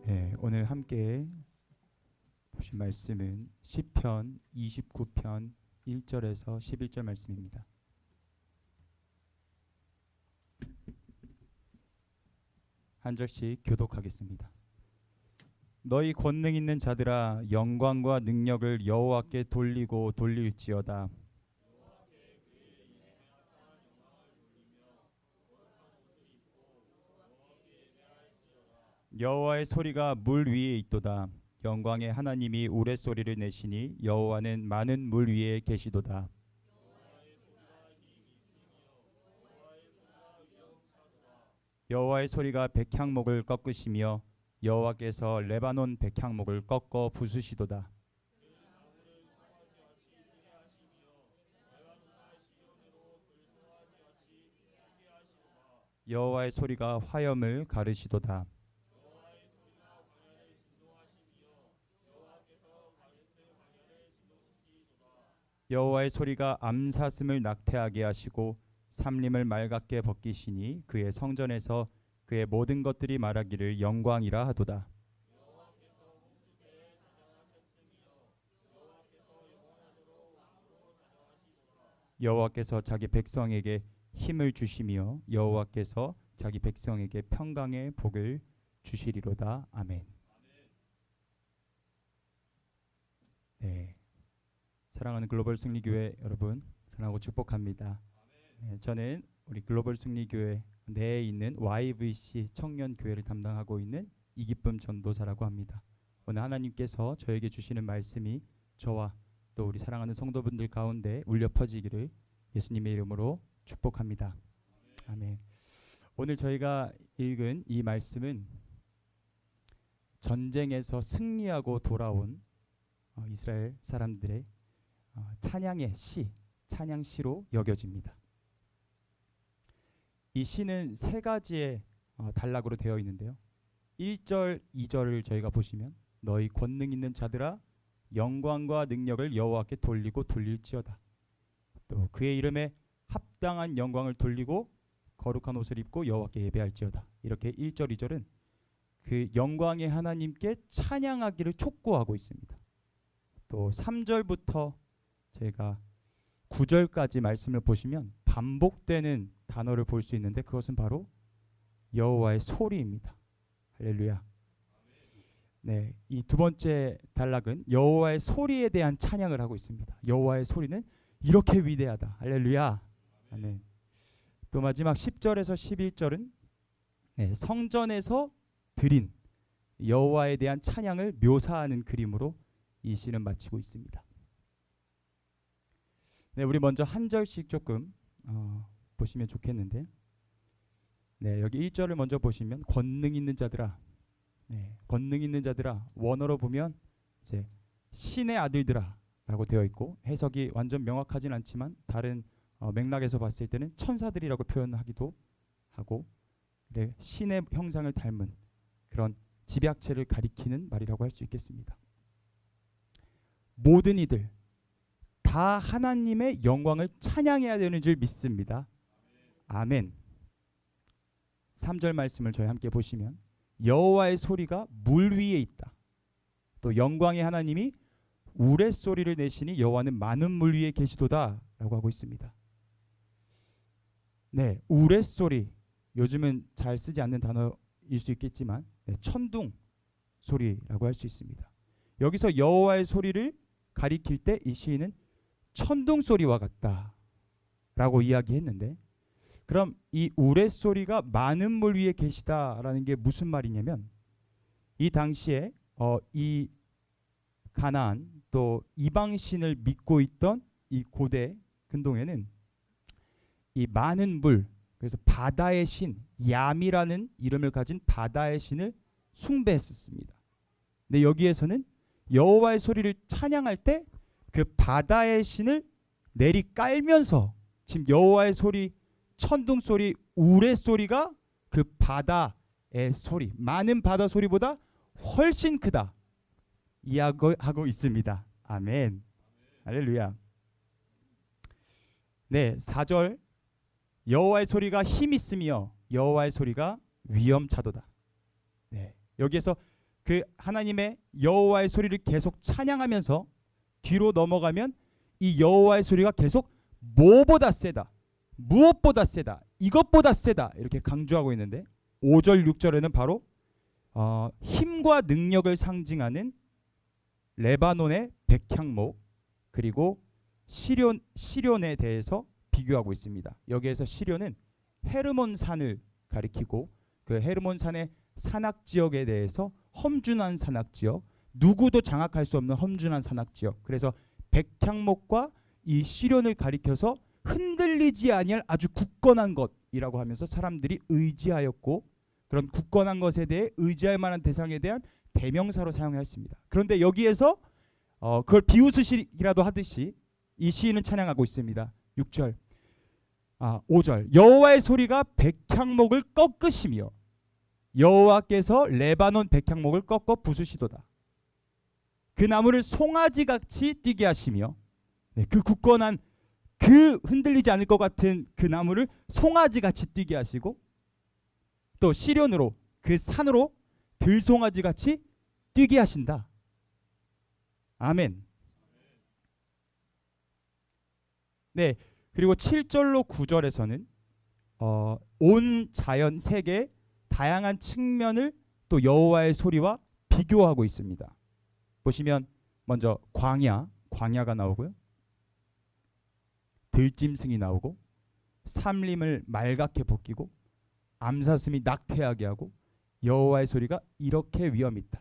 네, 오늘 함께 보신 말씀은 시편 29편 1절에서 11절 말씀입니다. 한 절씩 교독하겠습니다. 너희 권능 있는 자들아, 영광과 능력을 여호와께 돌리고 돌릴지어다. 여호와의 소리가 물 위에 있도다. 영광의 하나님이 우레소리를 내시니 여호와는 많은 물 위에 계시도다. 여호와의 소리가 백향목을 꺾으시며 여호와께서 레바논 백향목을 꺾어 부수시도다. 여호와의 소리가 화염을 가르시도다. 여호와의 소리가 암사슴을 낙태하게 하시고 삼림을 맑게 벗기시니 그의 성전에서 그의 모든 것들이 말하기를 영광이라 하도다. 여호와께서 자기 백성에게 힘을 주시며 여호와께서 자기 백성에게 평강의 복을 주시리로다. 아멘. 네, 사랑하는 글로벌 승리교회 여러분, 사랑하고 축복합니다. 네, 저는 우리 글로벌 승리교회 내에 있는 YVC 청년교회를 담당하고 있는 이기쁨 전도사라고 합니다. 오늘 하나님께서 저에게 주시는 말씀이 저와 또 우리 사랑하는 성도분들 가운데 울려 퍼지기를 예수님의 이름으로 축복합니다. 아멘. 오늘 저희가 읽은 이 말씀은 전쟁에서 승리하고 돌아온 이스라엘 사람들의 찬양의 시, 찬양시로 여겨집니다. 이 시는 세 가지의 단락으로 되어 있는데요. 1절, 2절을 저희가 보시면 너희 권능 있는 자들아, 영광과 능력을 여호와께 돌리고 돌릴지어다. 또 그의 이름에 합당한 영광을 돌리고 거룩한 옷을 입고 여호와께 예배할지어다. 이렇게 1절, 2절은 그 영광의 하나님께 찬양하기를 촉구하고 있습니다. 또 3절부터 저희가 9절까지 말씀을 보시면 반복되는 단어를 볼 수 있는데 그것은 바로 여호와의 소리입니다. 할렐루야. 네, 이 두 번째 단락은 여호와의 소리에 대한 찬양을 하고 있습니다. 여호와의 소리는 이렇게 위대하다. 할렐루야. 아멘. 또 마지막 10절에서 11절은 성전에서 드린 여호와에 대한 찬양을 묘사하는 그림으로 이 시는 마치고 있습니다. 네, 우리 먼저 한 절씩 조금 보시면 좋겠는데, 네, 여기 1절을 먼저 보시면 권능 있는 자들아, 네, 권능 있는 자들아, 원어로 보면 이제 신의 아들들아라고 되어 있고 해석이 완전 명확하진 않지만 다른 맥락에서 봤을 때는 천사들이라고 표현하기도 하고, 네, 신의 형상을 닮은 그런 집약체를 가리키는 말이라고 할 수 있겠습니다. 모든 이들 다 하나님의 영광을 찬양해야 되는 줄 믿습니다. 아멘. 3절 말씀을 저희 함께 보시면 여호와의 소리가 물 위에 있다. 또 영광의 하나님이 우레소리를 내시니 여호와는 많은 물 위에 계시도다 라고 하고 있습니다. 네, 우레소리, 요즘은 잘 쓰지 않는 단어일 수 있겠지만 천둥 소리라고 할 수 있습니다. 여기서 여호와의 소리를 가리킬 때 이 시인은 천둥 소리와 같다라고 이야기했는데, 그럼 이 우레소리가 많은 물 위에 계시다라는 게 무슨 말이냐면, 이 당시에 이 가나안 또 이방신을 믿고 있던 이 고대 근동에는 이 많은 물, 그래서 바다의 신 얌이라는 이름을 가진 바다의 신을 숭배했었습니다. 근데 여기에서는 여호와의 소리를 찬양할 때 그 바다의 신을 내리 깔면서 지금 여호와의 소리, 천둥 소리, 우레 소리가 그 바다의 소리, 많은 바다 소리보다 훨씬 크다 이야기하고 있습니다. 아멘. 할렐루야. 네, 4절 여호와의 소리가 힘 있으며 여호와의 소리가 위엄차도다. 네, 여기에서 그 하나님의 여호와의 소리를 계속 찬양하면서 뒤로 넘어가면 이 여호와의 소리가 계속 뭐보다 세다, 무엇보다 세다, 이것보다 세다 이렇게 강조하고 있는데 5절 6절에는 바로 힘과 능력을 상징하는 레바논의 백향목 그리고 시련에 대해서 비교하고 있습니다. 여기에서 시련은 헤르몬 산을 가리키고 그 헤르몬 산의 산악 지역에 대해서 험준한 산악 지역, 누구도 장악할 수 없는 험준한 산악 지역. 그래서 백향목과 이 시련을 가리켜서 흔들리지 아니할 아주 굳건한 것이라고 하면서 사람들이 의지하였고 그런 굳건한 것에 대해 의지할 만한 대상에 대한 대명사로 사용하였습니다. 그런데 여기에서 그걸 비웃으시기라도 하듯이 이 시인은 찬양하고 있습니다. 5절 여호와의 소리가 백향목을 꺾으시며 여호와께서 레바논 백향목을 꺾어 부수시도다. 그 나무를 송아지같이 뛰게 하시며 그 굳건한 그 흔들리지 않을 것 같은 그 나무를 송아지같이 뛰게 하시고 또 시련으로 그 산으로 들송아지같이 뛰게 하신다. 아멘. 네, 그리고 7절로 9절에서는 온 자연 세계 다양한 측면을 또 여호와의 소리와 비교하고 있습니다. 보시면 먼저 광야가 나오고요. 들짐승이 나오고 삼림을 말갛게 벗기고 암사슴이 낙태하게 하고 여호와의 소리가 이렇게 위엄이 있다.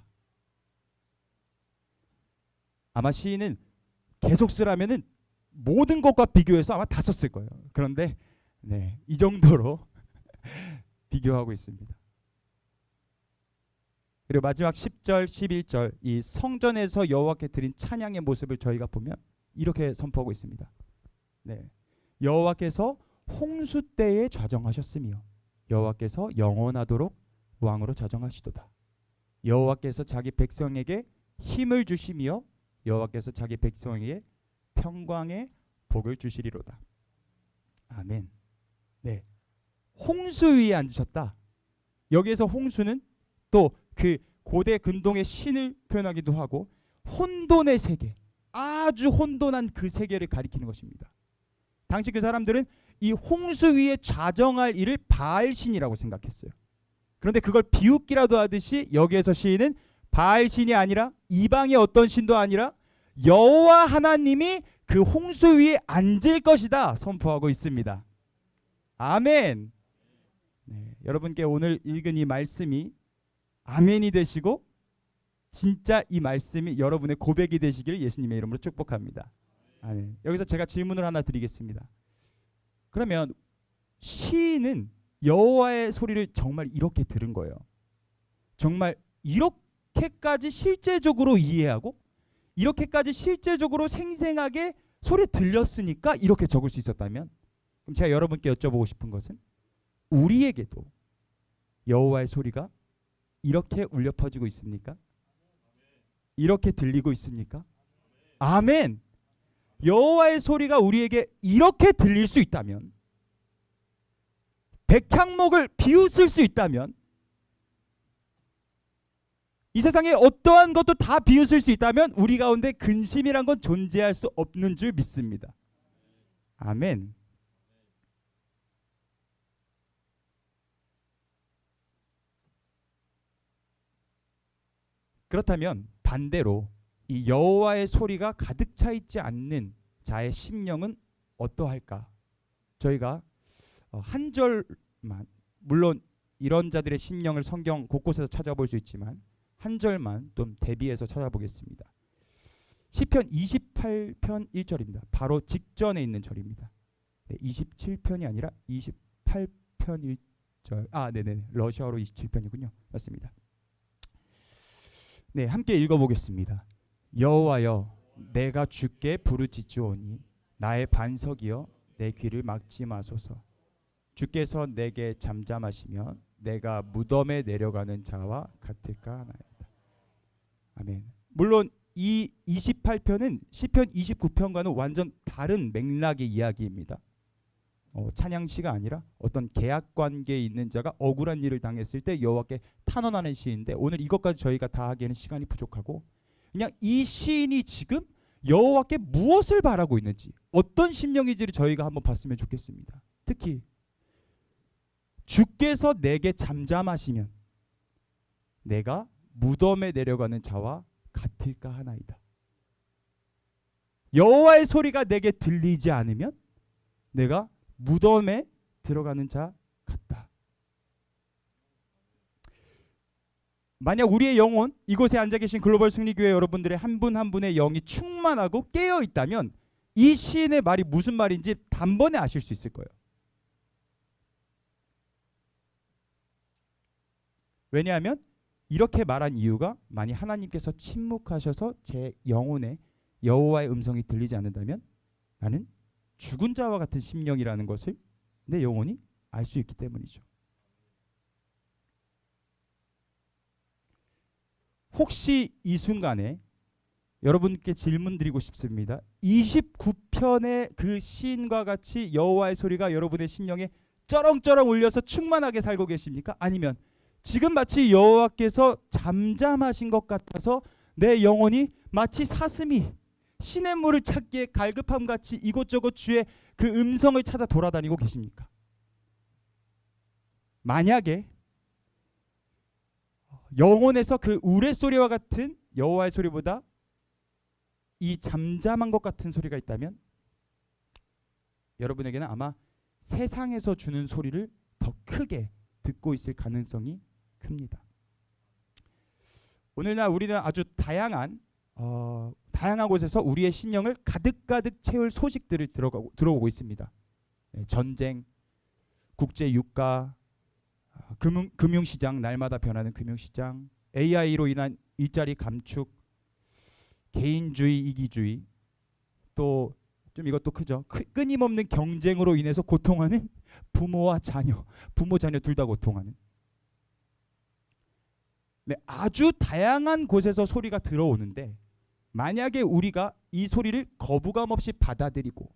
아마 시인은 계속 쓰라면은 모든 것과 비교해서 아마 다 썼을 거예요. 그런데 이 정도로 비교하고 있습니다. 그리고 마지막 10절, 11절 이 성전에서 여호와께 드린 찬양의 모습을 저희가 보면 이렇게 선포하고 있습니다. 여호와께서 홍수 때에 좌정하셨으며 여호와께서 영원하도록 왕으로 좌정하시도다. 여호와께서 자기 백성에게 힘을 주시며 여호와께서 자기 백성에게 평강의 복을 주시리로다. 아멘. 홍수 위에 앉으셨다. 여기에서 홍수는 또 그 고대 근동의 신을 표현하기도 하고 혼돈의 세계, 아주 혼돈한 그 세계를 가리키는 것입니다. 당시 그 사람들은 이 홍수 위에 좌정할 일을 바알신이라고 생각했어요. 그런데 그걸 비웃기라도 하듯이 여기에서 시인은 바알신이 아니라 이방의 어떤 신도 아니라 여호와 하나님이 그 홍수 위에 앉을 것이다 선포하고 있습니다. 아멘. 여러분께 오늘 읽은 이 말씀이 아멘이 되시고 진짜 이 말씀이 여러분의 고백이 되시기를 예수님의 이름으로 축복합니다. 아멘. 여기서 제가 질문을 하나 드리겠습니다. 그러면 시인은 여호와의 소리를 정말 이렇게 들은 거예요. 정말 이렇게까지 실제적으로 이해하고 이렇게까지 실제적으로 생생하게 소리 들렸으니까 이렇게 적을 수 있었다면, 그럼 제가 여러분께 여쭤보고 싶은 것은 우리에게도 여호와의 소리가 이렇게 울려 퍼지고 있습니까? 이렇게 들리고 있습니까? 아멘. 여호와의 소리가 우리에게 이렇게 들릴 수 있다면, 백향목을 비웃을 수 있다면, 이 세상에 어떠한 것도 다 비웃을 수 있다면 우리 가운데 근심이란 건 존재할 수 없는 줄 믿습니다. 아멘. 그렇다면 반대로 이 여호와의 소리가 가득 차 있지 않는 자의 심령은 어떠할까? 저희가 한 절만, 물론 이런 자들의 심령을 성경 곳곳에서 찾아볼 수 있지만 한 절만 좀 대비해서 찾아보겠습니다. 시편 28편 1절입니다. 바로 직전에 있는 절입니다. 27편이 아니라 28편 1절. 네네. 러시아어로 27편이군요. 맞습니다. 함께 읽어보겠습니다. 여호와여, 내가 주께 부르짖으오니 나의 반석이여 내 귀를 막지 마소서. 주께서 내게 잠잠하시면 내가 무덤에 내려가는 자와 같을까 하나이다. 아멘. 물론 이 28편은 시편 29편과는 완전 다른 맥락의 이야기입니다. 찬양시가 아니라 어떤 계약 관계에 있는 자가 억울한 일을 당했을 때 여호와께 탄원하는 시인데, 오늘 이것까지 저희가 다 하기에는 시간이 부족하고 그냥 이 시인이 지금 여호와께 무엇을 바라고 있는지, 어떤 심령인지를 저희가 한번 봤으면 좋겠습니다. 특히 주께서 내게 잠잠하시면 내가 무덤에 내려가는 자와 같을까 하나이다. 여호와의 소리가 내게 들리지 않으면 내가 무덤에 들어가는 자 같다. 만약 우리의 영혼, 이곳에 앉아 계신 글로벌 승리교회 여러분들의 한 분 한 분의 영이 충만하고 깨어 있다면 이 시인의 말이 무슨 말인지 단번에 아실 수 있을 거예요. 왜냐하면 이렇게 말한 이유가, 만약 하나님께서 침묵하셔서 제 영혼에 여호와의 음성이 들리지 않는다면 나는 죽은 자와 같은 심령이라는 것을 내 영혼이 알 수 있기 때문이죠. 혹시 이 순간에 여러분께 질문 드리고 싶습니다. 29편의 그 시인과 같이 여호와의 소리가 여러분의 심령에 쩌렁쩌렁 울려서 충만하게 살고 계십니까? 아니면 지금 마치 여호와께서 잠잠하신 것 같아서 내 영혼이 마치 사슴이 시냇물을 찾기에 갈급함같이 이곳저곳 주의 그 음성을 찾아 돌아다니고 계십니까? 만약에 영혼에서 그 우레소리와 같은 여호와의 소리보다 이 잠잠한 것 같은 소리가 있다면 여러분에게는 아마 세상에서 주는 소리를 더 크게 듣고 있을 가능성이 큽니다. 오늘날 우리는 아주 다양한 곳에서 우리의 심령을 가득가득 채울 소식들을 들어오고 있습니다. 전쟁, 국제 유가, 금융시장, 날마다 변하는 금융시장, AI로 인한 일자리 감축, 개인주의, 이기주의, 또 좀 이것도 크죠. 끊임없는 경쟁으로 인해서 고통하는 부모와 자녀, 부모 자녀 둘 다 고통하는. 네, 아주 다양한 곳에서 소리가 들어오는데 만약에 우리가 이 소리를 거부감 없이 받아들이고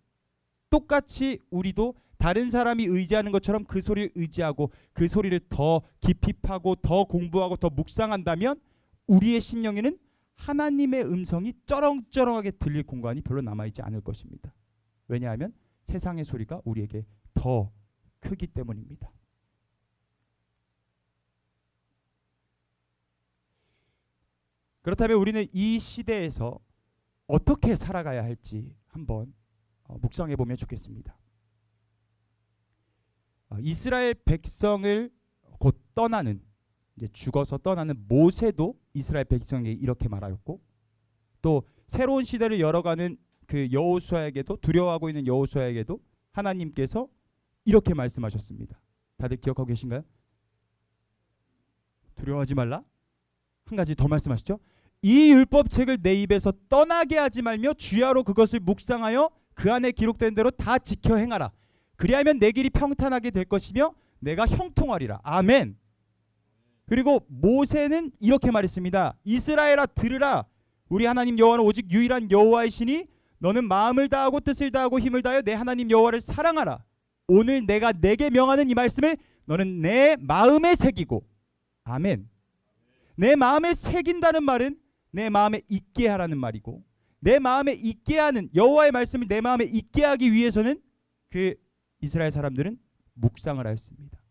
똑같이 우리도 다른 사람이 의지하는 것처럼 그 소리를 의지하고 그 소리를 더 깊이 파고 더 공부하고 더 묵상한다면 우리의 심령에는 하나님의 음성이 쩌렁쩌렁하게 들릴 공간이 별로 남아있지 않을 것입니다. 왜냐하면 세상의 소리가 우리에게 더 크기 때문입니다. 그렇다면 우리는 이 시대에서 어떻게 살아가야 할지 한번 묵상해 보면 좋겠습니다. 이스라엘 백성을 곧 떠나는, 이제 죽어서 떠나는 모세도 이스라엘 백성에게 이렇게 말하였고, 또 새로운 시대를 열어가는 그 여호수아에게도, 두려워하고 있는 여호수아에게도 하나님께서 이렇게 말씀하셨습니다. 다들 기억하고 계신가요? 두려워하지 말라. 한 가지 더 말씀하시죠. 이 율법책을 내 입에서 떠나게 하지 말며 주야로 그것을 묵상하여 그 안에 기록된 대로 다 지켜 행하라. 그리하면 내 길이 평탄하게 될 것이며 내가 형통하리라. 아멘. 그리고 모세는 이렇게 말했습니다. 이스라엘아 들으라. 우리 하나님 여호와는 오직 유일한 여호와이시니 너는 마음을 다하고 뜻을 다하고 힘을 다하여 내 하나님 여호와를 사랑하라. 오늘 내가 내게 명하는 이 말씀을 너는 내 마음에 새기고. 아멘. 내 마음에 새긴다는 말은 내 마음에 있게 하라는 말이고, 내 마음에 있게 하는 여호와의 말씀을 내 마음에 있게 하기 위해서는 그 이스라엘 사람들은 묵상을 하였습니다.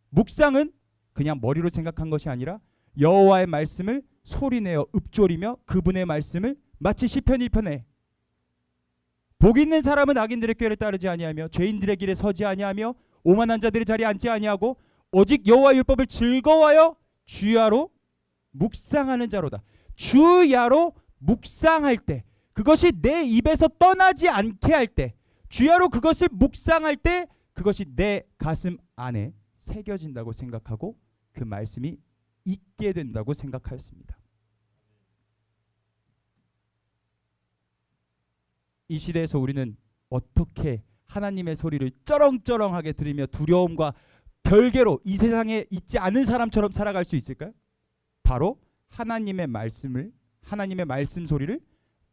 묵상은 그냥 머리로 생각한 것이 아니라 여호와의 말씀을 소리내어 읊조리며 그분의 말씀을 마치 시편 1편에 복 있는 사람은 악인들의 꾀를 따르지 아니하며 죄인들의 길에 서지 아니하며 오만한 자들의 자리에 앉지 아니하고 오직 여호와의 율법을 즐거워하여 주야로 묵상하는 자로다. 주야로 묵상할 때, 그것이 내 입에서 떠나지 않게 할 때, 주야로 그것을 묵상할 때 그것이 내 가슴 안에 새겨진다고 생각하고 그 말씀이 있게 된다고 생각하였습니다. 이 시대에서 우리는 어떻게 하나님의 소리를 쩌렁쩌렁하게 들으며 두려움과 별개로 이 세상에 있지 않은 사람처럼 살아갈 수 있을까요? 바로 하나님의 말씀을, 하나님의 말씀 소리를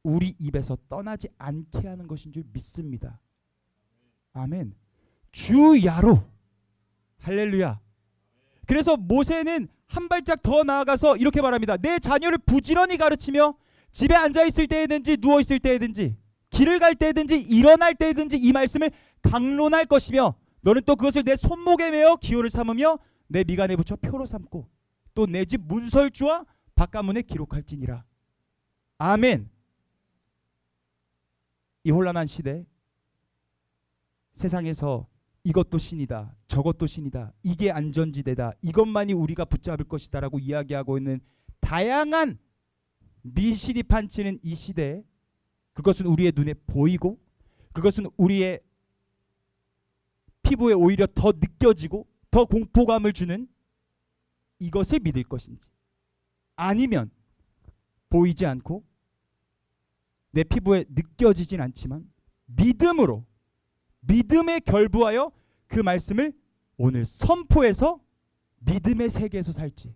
우리 입에서 떠나지 않게 하는 것인 줄 믿습니다. 아멘. 주야로. 할렐루야. 그래서 모세는 한 발짝 더 나아가서 이렇게 말합니다. 내 자녀를 부지런히 가르치며 집에 앉아있을 때에든지 누워있을 때에든지 길을 갈 때든지 일어날 때든지 이 말씀을 강론할 것이며 너는 또 그것을 내 손목에 메어 기호를 삼으며 내 미간에 붙여 표로 삼고 또 내 집 문설주와 바깥문에 기록할지니라. 아멘. 이 혼란한 시대 세상에서 이것도 신이다 저것도 신이다 이게 안전지대다 이것만이 우리가 붙잡을 것이다 라고 이야기하고 있는 다양한 미신이 판치는 이 시대에 그것은 우리의 눈에 보이고 그것은 우리의 피부에 오히려 더 느껴지고 더 공포감을 주는 이것을 믿을 것인지 아니면 보이지 않고 내 피부에 느껴지진 않지만 믿음으로 믿음에 결부하여 그 말씀을 오늘 선포해서 믿음의 세계에서 살지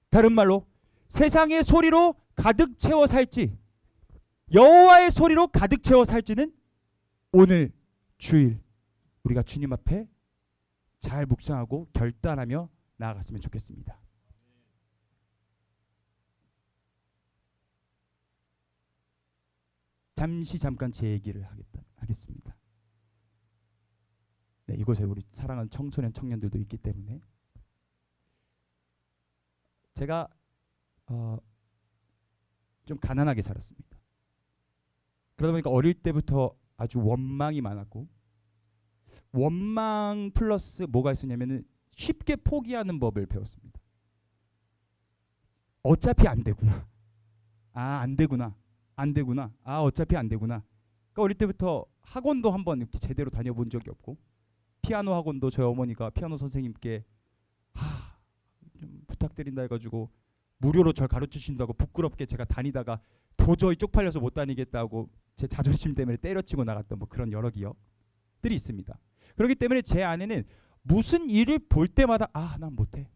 다른 말로 세상의 소리로 가득 채워 살지 여호와의 소리로 가득 채워 살지는 오늘 주일 우리가 주님 앞에 잘 묵상하고 결단하며 나아갔으면 좋겠습니다. 잠깐 제 얘기를 하겠습니다. 네, 이곳에 우리 사랑하는 청소년 청년들도 있기 때문에 제가 좀 가난하게 살았습니다. 그러다 보니까 어릴 때부터 아주 원망이 많았고 원망 플러스 뭐가 있었냐면은 쉽게 포기하는 법을 배웠습니다. 어차피 안 되구나. 안 되구나. 어차피 안 되구나. 그러니까 어릴 때부터 학원도 한번 이렇게 제대로 다녀본 적이 없고 피아노 학원도 저희 어머니가 피아노 선생님께 좀 부탁드린다 해가지고 무료로 절 가르치신다고 부끄럽게 제가 다니다가 도저히 쪽팔려서 못 다니겠다고 제 자존심 때문에 때려치고 나갔던 뭐 그런 여러 기억들이 있습니다. 그렇기 때문에 제 안에는 무슨 일을 볼 때마다 난 못해.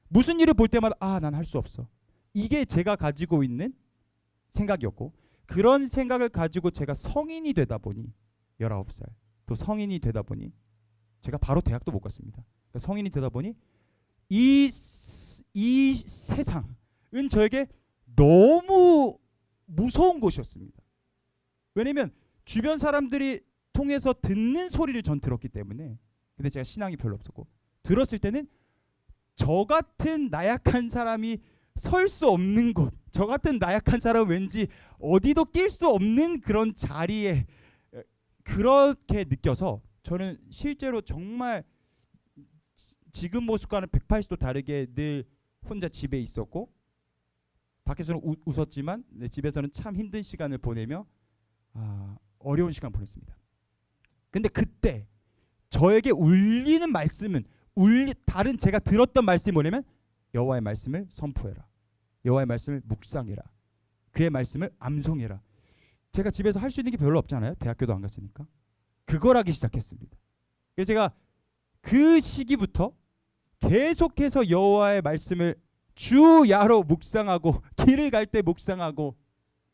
무슨 일을 볼 때마다 난 할 수 없어. 이게 제가 가지고 있는 생각이었고 그런 생각을 가지고 제가 성인이 되다 보니 19살 또 성인이 되다 보니 제가 바로 대학도 못 갔습니다. 그러니까 성인이 되다 보니 이 세상은 저에게 너무 무서운 곳이었습니다. 왜냐면 주변 사람들이 통해서 듣는 소리를 전 들었기 때문에 근데 제가 신앙이 별로 없었고 들었을 때는 저 같은 나약한 사람이 설 수 없는 곳 저 같은 나약한 사람은 왠지 어디도 낄 수 없는 그런 자리에 그렇게 느껴서 저는 실제로 정말 지금 모습과는 180도 다르게 늘 혼자 집에 있었고 밖에서는 웃었지만 집에서는 참 힘든 시간을 보내며 어려운 시간 보냈습니다. 근데 그때 저에게 울리는 말씀은 다른 제가 들었던 말씀이 뭐냐면 여호와의 말씀을 선포해라. 여호와의 말씀을 묵상해라. 그의 말씀을 암송해라. 제가 집에서 할 수 있는 게 별로 없잖아요. 대학교도 안 갔으니까. 그걸 하기 시작했습니다. 그래서 제가 그 시기부터 계속해서 여호와의 말씀을 주야로 묵상하고 길을 갈 때 묵상하고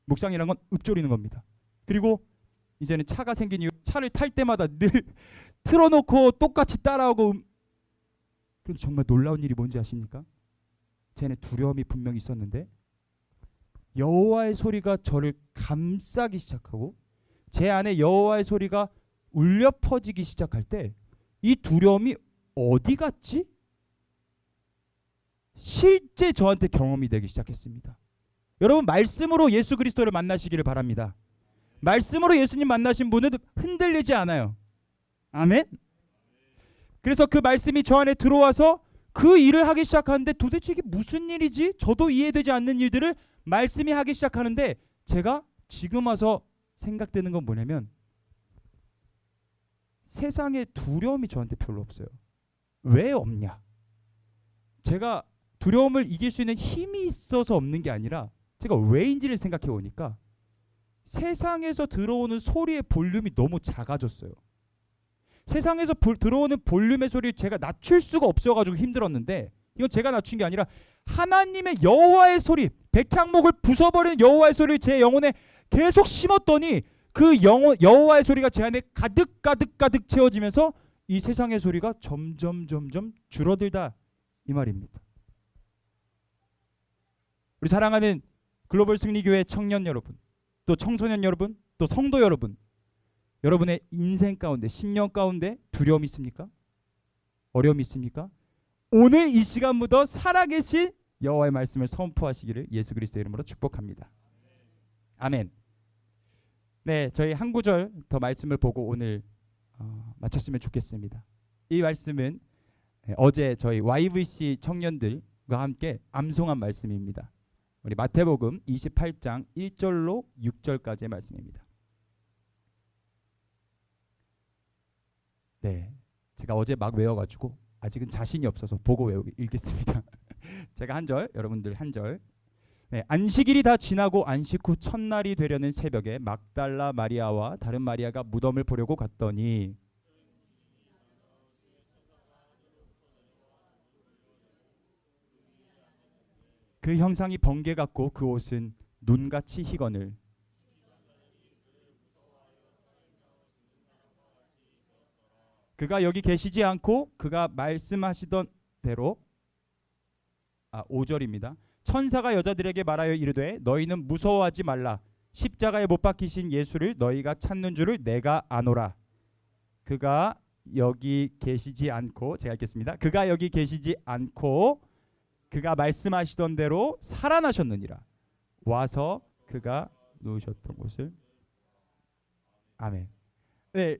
묵상이란 건 읊조리는 겁니다. 그리고 이제는 차가 생긴 이후 차를 탈 때마다 늘 틀어놓고 똑같이 따라오고 그런데 정말 놀라운 일이 뭔지 아십니까? 쟤는 두려움이 분명히 있었는데 여호와의 소리가 저를 감싸기 시작하고 제 안에 여호와의 소리가 울려 퍼지기 시작할 때 이 두려움이 어디 갔지? 실제 저한테 경험이 되기 시작했습니다. 여러분 말씀으로 예수 그리스도를 만나시기를 바랍니다. 말씀으로 예수님 만나신 분은 흔들리지 않아요. 아멘. 그래서 그 말씀이 저 안에 들어와서 그 일을 하기 시작하는데 도대체 이게 무슨 일이지? 저도 이해되지 않는 일들을 말씀이 하기 시작하는데 제가 지금 와서 생각되는 건 뭐냐면 세상에 두려움이 저한테 별로 없어요. 왜 없냐? 제가 두려움을 이길 수 있는 힘이 있어서 없는 게 아니라 제가 왜인지를 생각해 보니까 세상에서 들어오는 소리의 볼륨이 너무 작아졌어요. 세상에서 들어오는 볼륨의 소리를 제가 낮출 수가 없어가지고 힘들었는데 이건 제가 낮춘 게 아니라 하나님의 여호와의 소리, 백향목을 부숴버리는 여호와의 소리를 제 영혼에 계속 심었더니 그 여호와의 소리가 제 안에 가득 채워지면서 이 세상의 소리가 점점 줄어들다 이 말입니다. 우리 사랑하는 글로벌 승리교회 청년 여러분, 또 청소년 여러분, 또 성도 여러분, 여러분의 인생 가운데 10년 가운데 두려움이 있습니까? 어려움이 있습니까? 오늘 이 시간부터 살아계신 여호와의 말씀을 선포하시기를 예수 그리스도의 이름으로 축복합니다. 아멘. 네, 저희 한 구절 더 말씀을 보고 오늘 마쳤으면 좋겠습니다. 이 말씀은 어제 저희 YVC 청년들과 함께 암송한 말씀입니다. 우리 마태복음 28장 1절로 6절까지의 말씀입니다. 네, 제가 어제 막 외워가지고 아직은 자신이 없어서 보고 읽겠습니다. 제가 한 절, 여러분들 한 절. 네, 안식일이 다 지나고 안식 후 첫날이 되려는 새벽에 막달라 마리아와 다른 마리아가 무덤을 보려고 갔더니 그 형상이 번개 같고 그 옷은 눈같이 희거늘 그가 여기 계시지 않고 그가 말씀하시던 대로 5절입니다. 천사가 여자들에게 말하여 이르되 너희는 무서워하지 말라. 십자가에 못 박히신 예수를 너희가 찾는 줄을 내가 아노라. 그가 여기 계시지 않고, 제가 읽겠습니다. 그가 여기 계시지 않고 그가 말씀하시던 대로 살아나셨느니라. 와서 그가 누우셨던 곳을. 아멘. 네,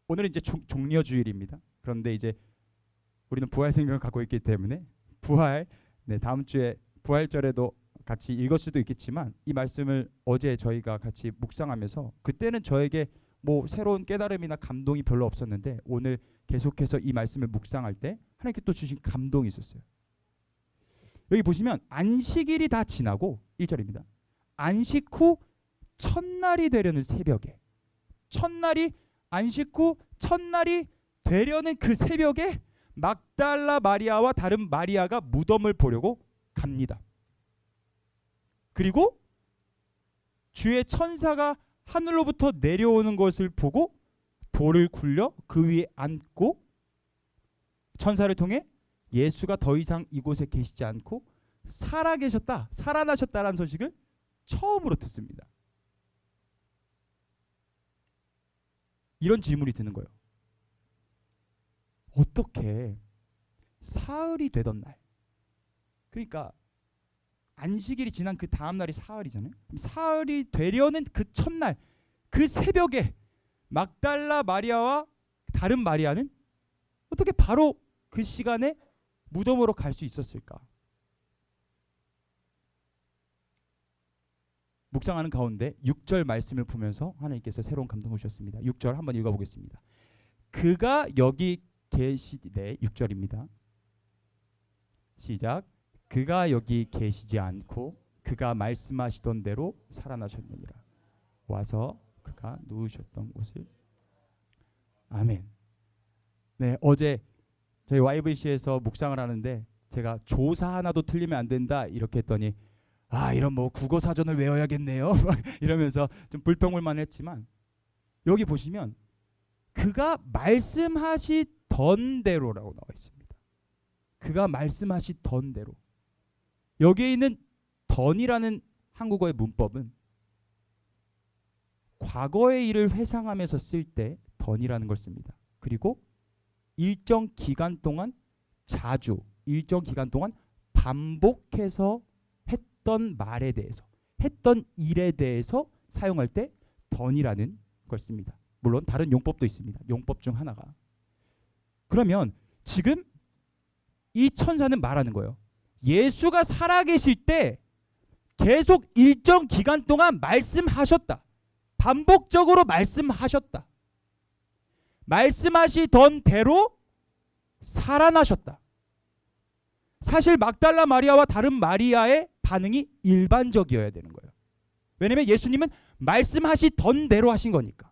오늘은 이제 종려주일입니다. 그런데 이제 우리는 부활 생명을 갖고 있기 때문에 부활, 네, 다음 주에 부활절에도 같이 읽을 수도 있겠지만 이 말씀을 어제 저희가 같이 묵상하면서 그때는 저에게 뭐 새로운 깨달음이나 감동이 별로 없었는데 오늘 계속해서 이 말씀을 묵상할 때 하나님께 또 주신 감동이 있었어요. 여기 보시면 안식일이 다 지나고 1절입니다. 안식 후 첫날이 되려는 새벽에, 안식 후 첫날이 되려는 그 새벽에 막달라 마리아와 다른 마리아가 무덤을 보려고 갑니다. 그리고 주의 천사가 하늘로부터 내려오는 것을 보고 돌을 굴려 그 위에 앉고 천사를 통해 예수가 더 이상 이곳에 계시지 않고 살아나셨다라는 소식을 처음으로 듣습니다. 이런 질문이 드는 거예요. 어떻게 사흘이 되던 날, 그러니까 안식일이 지난 그 다음 날이 사흘이잖아요. 사흘이 되려는 그 첫날, 그 새벽에 막달라 마리아와 다른 마리아는 어떻게 바로 그 시간에 무덤으로 갈 수 있었을까? 묵상하는 가운데 6절 말씀을 보면서 하나님께서 새로운 감동을 주셨습니다. 6절 한번 읽어보겠습니다. 그가 여기 계시되 6절입니다. 시작. 그가 여기 계시지 않고 그가 말씀하시던 대로 살아나셨느니라. 와서 그가 누우셨던 곳을. 아멘. 네, 어제 저희 YVC에서 묵상을 하는데 제가 조사 하나도 틀리면 안 된다 이렇게 했더니 이런 뭐 국어 사전을 외워야겠네요 이러면서 좀 불평불만 했지만 여기 보시면 그가 말씀하시던 대로라고 나와 있습니다. 그가 말씀하시던 대로. 여기에 있는 던이라는 한국어의 문법은 과거의 일을 회상하면서 쓸 때 던이라는 걸 씁니다. 그리고 일정 기간 동안 일정 기간 동안 반복해서 했던 말에 대해서, 했던 일에 대해서 사용할 때 던이라는 걸 씁니다. 물론 다른 용법도 있습니다. 용법 중 하나가. 그러면 지금 이 천사는 말하는 거예요. 예수가 살아계실 때 계속 일정 기간 동안 말씀하셨다. 반복적으로 말씀하셨다. 말씀하시던 대로 살아나셨다. 사실 막달라 마리아와 다른 마리아의 반응이 일반적이어야 되는 거예요. 왜냐하면 예수님은 말씀하시던 대로 하신 거니까.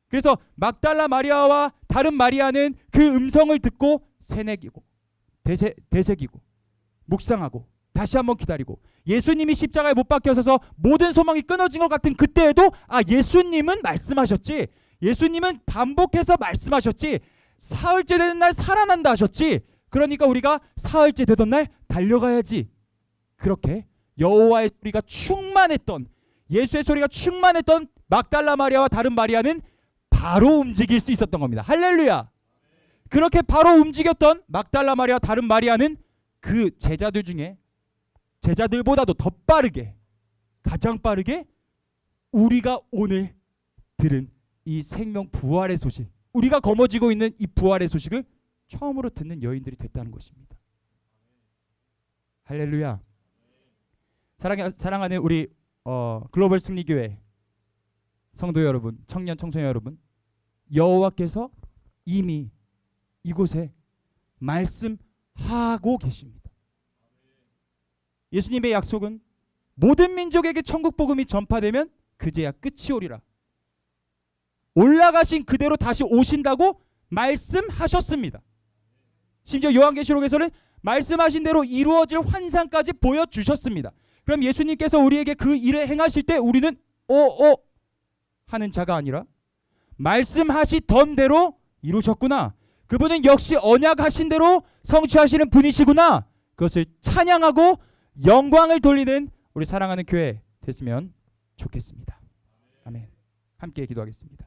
그래서 막달라 마리아와 다른 마리아는 그 음성을 듣고 새내기고 대새기고 묵상하고 다시 한번 기다리고, 예수님이 십자가에 못 박혀서서 모든 소망이 끊어진 것 같은 그때에도 예수님은 말씀하셨지, 예수님은 반복해서 말씀하셨지, 사흘째 되는 날 살아난다 하셨지, 그러니까 우리가 사흘째 되던 날 달려가야지. 그렇게 여호와의 소리가 충만했던, 예수의 소리가 충만했던 막달라 마리아와 다른 마리아는 바로 움직일 수 있었던 겁니다. 할렐루야. 그렇게 바로 움직였던 막달라 마리아와 다른 마리아는 그 제자들 중에 제자들보다도 더 빠르게, 가장 빠르게 우리가 오늘 들은 이 생명 부활의 소식, 우리가 거머쥐고 있는 이 부활의 소식을 처음으로 듣는 여인들이 됐다는 것입니다. 할렐루야. 사랑하는 우리 글로벌 승리교회 성도 여러분, 청년 청소년 여러분, 여호와께서 이미 이곳에 말씀하고 계십니다. 예수님의 약속은 모든 민족에게 천국 복음이 전파되면 그제야 끝이 오리라. 올라가신 그대로 다시 오신다고 말씀하셨습니다. 심지어 요한계시록에서는 말씀하신 대로 이루어질 환상까지 보여주셨습니다. 그럼 예수님께서 우리에게 그 일을 행하실 때 우리는 하는 자가 아니라 말씀하시던 대로 이루셨구나, 그분은 역시 언약하신 대로 성취하시는 분이시구나, 그것을 찬양하고 영광을 돌리는 우리 사랑하는 교회 됐으면 좋겠습니다. 아멘. 함께 기도하겠습니다.